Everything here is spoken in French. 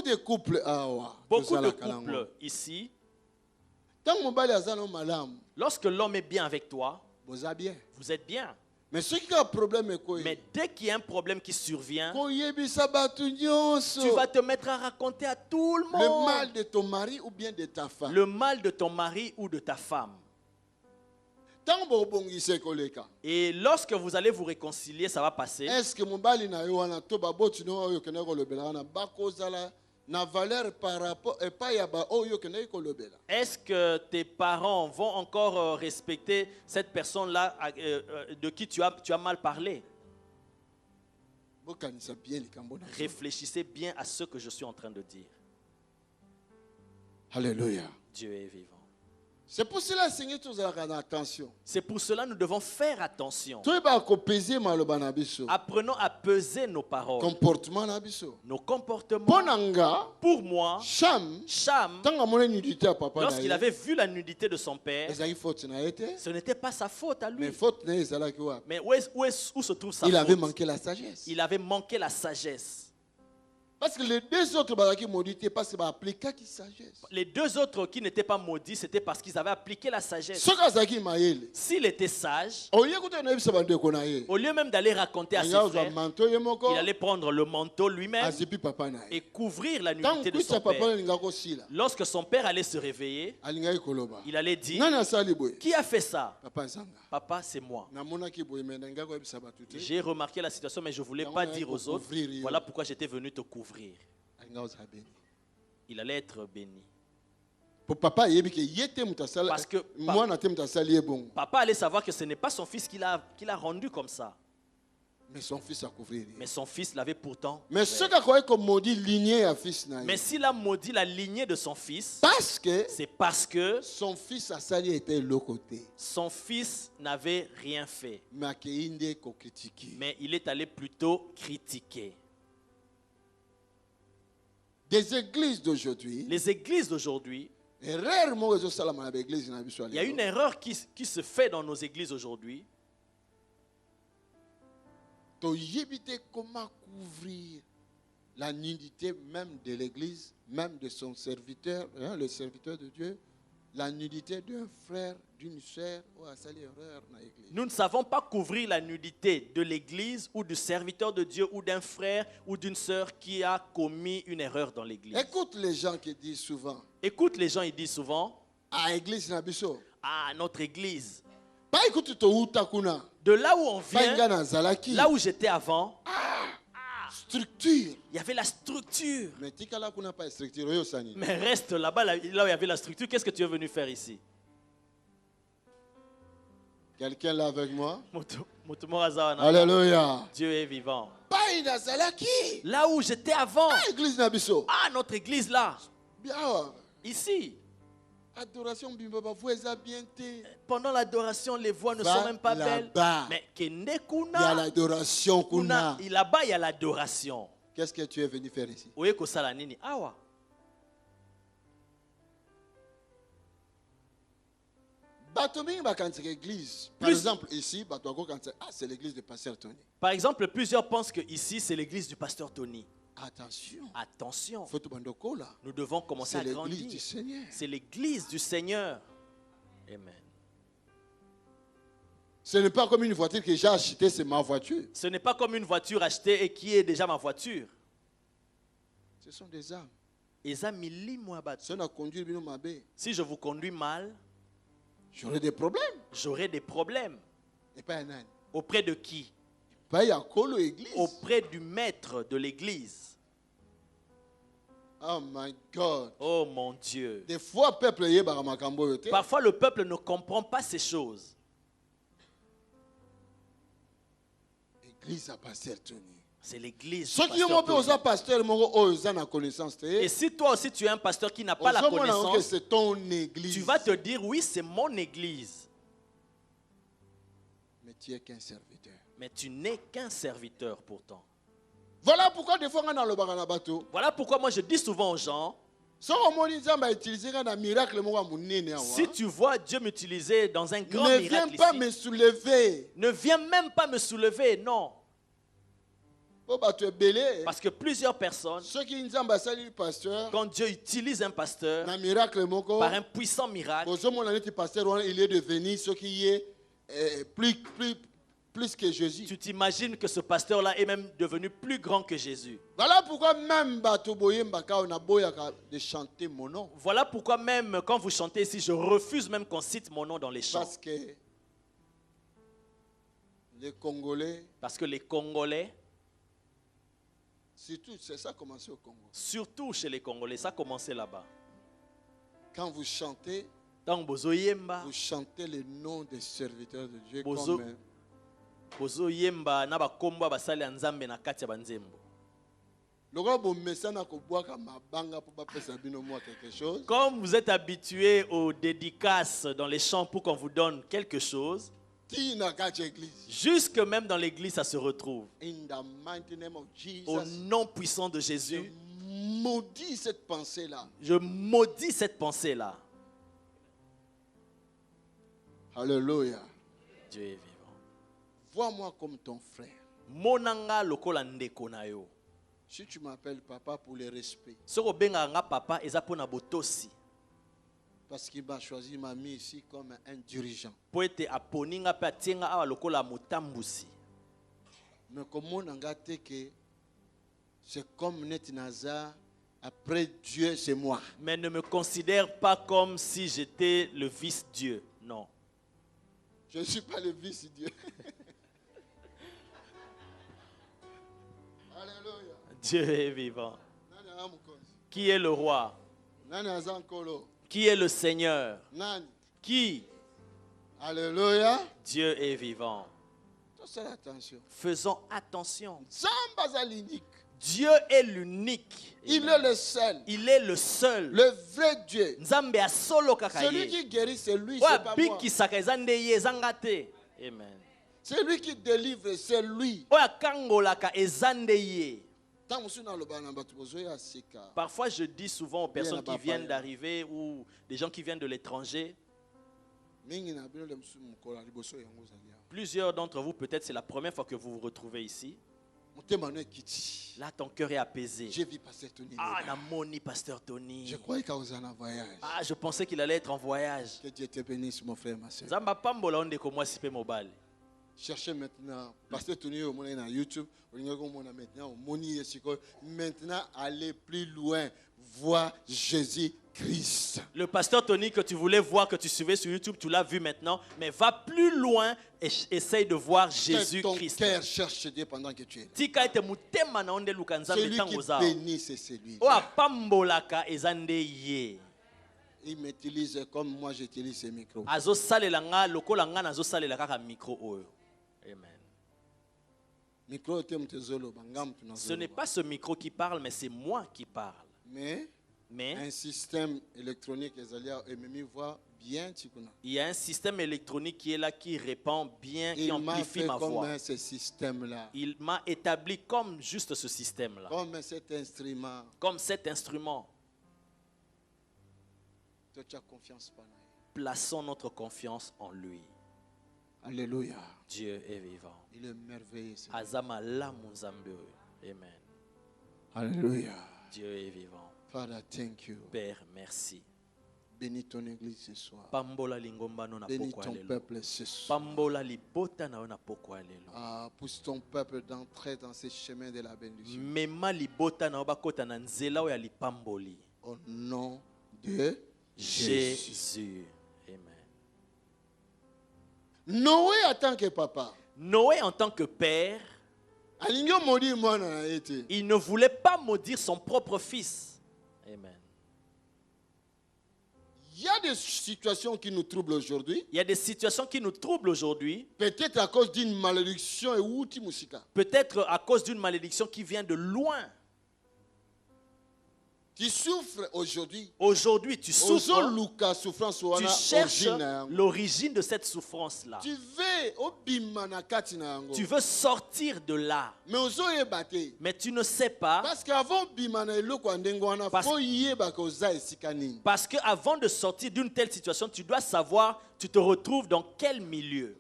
de couples Beaucoup de couples ici, lorsque l'homme est bien avec toi, vous êtes bien. Mais dès qu'il y a un problème qui survient, tu vas te mettre à raconter à tout le monde le mal de ton mari ou bien de ta femme. Le mal de ton mari ou de ta femme. Et lorsque vous allez vous réconcilier, ça va passer. Est-ce que est-ce que tes parents vont encore respecter cette personne-là de qui tu as mal parlé? Réfléchissez bien à ce que je suis en train de dire. Alléluia. Dieu est vivant. C'est pour cela, Seigneur, attention. C'est pour cela que nous devons faire attention. Apprenons à peser nos paroles, nos comportements. Pour moi, Cham, lorsqu'il avait vu la nudité de son père, ce n'était pas sa faute à lui. Mais où se trouve sa faute? Il avait manqué la sagesse. Il avait manqué la sagesse. Parce que les deux autres maudits, parce qu'ils appliqué la sagesse. Les deux autres qui n'étaient pas maudits, c'était parce qu'ils avaient appliqué la sagesse. S'il était sage, au lieu même d'aller raconter à ses frères, il allait prendre le manteau lui-même et couvrir la nudité de son père. Lorsque son père allait se réveiller, il allait dire: qui a fait ça? Papa, c'est moi. J'ai remarqué la situation, mais je ne voulais pas dire aux autres. Voilà pourquoi j'étais venu te couvrir. Il allait être béni. Parce que papa allait savoir que ce n'est pas son fils qui l'a rendu comme ça. Mais son fils a couvert. Mais son fils l'avait pourtant. Mais s'il a maudit la lignée de son fils, c'est parce que son fils a sali était l'autre côté. Son fils n'avait rien fait. Mais il est allé plutôt critiquer. Des églises d'aujourd'hui. Les églises d'aujourd'hui. Il y a une erreur qui se fait dans nos églises aujourd'hui. Comment couvrir la nudité même de l'église, même de son serviteur, le serviteur de Dieu, la nudité d'un frère, d'une soeur. Nous ne savons pas couvrir la nudité de l'église ou du serviteur de Dieu ou d'un frère ou d'une soeur qui a commis une erreur dans l'église. Écoute les gens qui disent souvent. Écoute les gens, ils disent souvent. Ah, notre église. De là où on vient, là où j'étais avant, structure. Il y avait la structure. Mais reste là-bas, là où il y avait la structure. Qu'est-ce que tu es venu faire ici? Quelqu'un là avec moi? Alléluia. Dieu est vivant. Là où j'étais avant. Ah, notre église là. Ici. Pendant l'adoration, les voix ne sont même pas belles. Mais il y a l'adoration. Là-bas, il y a l'adoration. Qu'est-ce que tu es venu faire ici? Par exemple, ici, c'est l'église du pasteur Tony. Par exemple, plusieurs pensent que ici, c'est l'église du pasteur Tony. Attention. Attention. Nous devons commencer à grandir. C'est l'église du Seigneur. Amen. Ce n'est pas comme une voiture que j'ai achetée, c'est ma voiture. Ce n'est pas comme une voiture achetée et qui est déjà ma voiture. Ce sont des âmes. Si je vous conduis mal, j'aurai des problèmes. J'aurai des problèmes. Et pas un âne. Auprès de qui? Auprès du maître de l'église. Oh my God. Oh mon Dieu. Parfois le peuple ne comprend pas ces choses. C'est l'église. Et si toi aussi tu es un pasteur qui n'a pas la connaissance, tu vas te dire oui, c'est mon église. Mais tu n'es qu'un serviteur. Mais tu n'es qu'un serviteur pourtant. Voilà pourquoi des fois voilà pourquoi moi je dis souvent aux gens, si tu vois Dieu m'utiliser dans un grand miracle ici, ne viens pas me soulever. Ne viens même pas me soulever, non. Parce que plusieurs personnes, quand Dieu utilise un pasteur, par un puissant miracle, il est devenu ce qui est plus que Jésus. Tu t'imagines que ce pasteur-là est même devenu plus grand que Jésus. Voilà pourquoi même de chanter mon nom. Voilà pourquoi même quand vous chantez ici, je refuse même qu'on cite mon nom dans les chants. Parce que les Congolais, surtout, c'est ça commencé au Congo. Surtout chez les Congolais, ça a commencé là-bas. Quand vous chantez, vous chantez le nom des serviteurs de Dieu Comme vous êtes habitué aux dédicaces dans les chants pour qu'on vous donne quelque chose, jusque même dans l'église, ça se retrouve. Au nom puissant de Jésus, je maudis cette pensée-là. Je maudis cette pensée-là. Alléluia. Dieu est vivant. Vois-moi comme ton frère. Monanga lokola ndeko na yo. Si tu m'appelles papa pour le respect. Soko benga nga papa eza pona botosi. Parce qu'il m'a choisi, m'a mis ici comme un dirigeant. Poete aponinga pe atienga awa lokola mutambusi. Mais comment n'engate que c'est comme Netinaza, après Dieu c'est moi. Mais ne me considère pas comme si j'étais le vice-dieu. Non. Je ne suis pas le vice-dieu. Alléluia. Dieu est vivant. Qui est le roi? Qui est le Seigneur? Qui? Alléluia. Dieu est vivant. Faisons attention. Dieu est l'unique. Il est le seul. Il est le seul. Le vrai Dieu. Celui qui guérit, c'est lui, c'est pas moi. Amen. Celui qui délivre, c'est lui. Parfois, je dis souvent aux personnes qui viennent d'arriver ou des gens qui viennent de l'étranger, plusieurs d'entre vous, peut-être c'est la première fois que vous vous retrouvez ici. Là, ton cœur est apaisé. J'ai vu Pasteur Tony. Ah, Namoni, Pasteur Tony. Je croyais qu'il was en voyage. Ah, je pensais qu'il allait être en voyage. Que Dieu te bénisse, mon frère, ma soeur. Cherchez maintenant. Pasteur Tony, au moins sur YouTube. Maintenant, allez plus loin. Vois Jésus-Christ. Le pasteur Tony que tu voulais voir, que tu suivais sur YouTube, tu l'as vu maintenant. Mais va plus loin et essaye de voir Jésus-Christ. Ton cœur cherche Dieu pendant que tu es là. Celui qui bénit, c'est celui. Il m'utilise comme moi j'utilise ce micro. Amen. Ce n'est pas ce micro qui parle, mais c'est moi qui parle. Mais un système électronique, il y a un système électronique qui est là, qui répand bien, qui amplifie ma voix. Il m'a établi comme juste ce système-là. Comme cet instrument. Plaçons notre confiance en lui. Alléluia. Dieu est vivant. Il est merveilleux. Amen. Alléluia. Dieu est vivant. Father, thank you. Père, merci. Bénis ton église ce soir. Bénis ton peuple ce soir. Pousse ton peuple d'entrer dans ces chemins de la bénédiction. Au nom de Jésus. Amen. Noé en tant que papa. Noé en tant que père. Il ne voulait pas maudire son propre fils. Amen. Il y a des situations qui nous troublent aujourd'hui. Il y a des situations qui nous troublent aujourd'hui. Peut-être à cause d'une malédiction. Peut-être à cause d'une malédiction qui vient de loin. Tu souffres aujourd'hui. Aujourd'hui, tu souffres. Tu cherches l'origine de cette souffrance-là. Tu veux sortir de là. Mais tu ne sais pas. Parce qu'avant de sortir d'une telle situation, tu dois savoir, tu te retrouves dans quel milieu.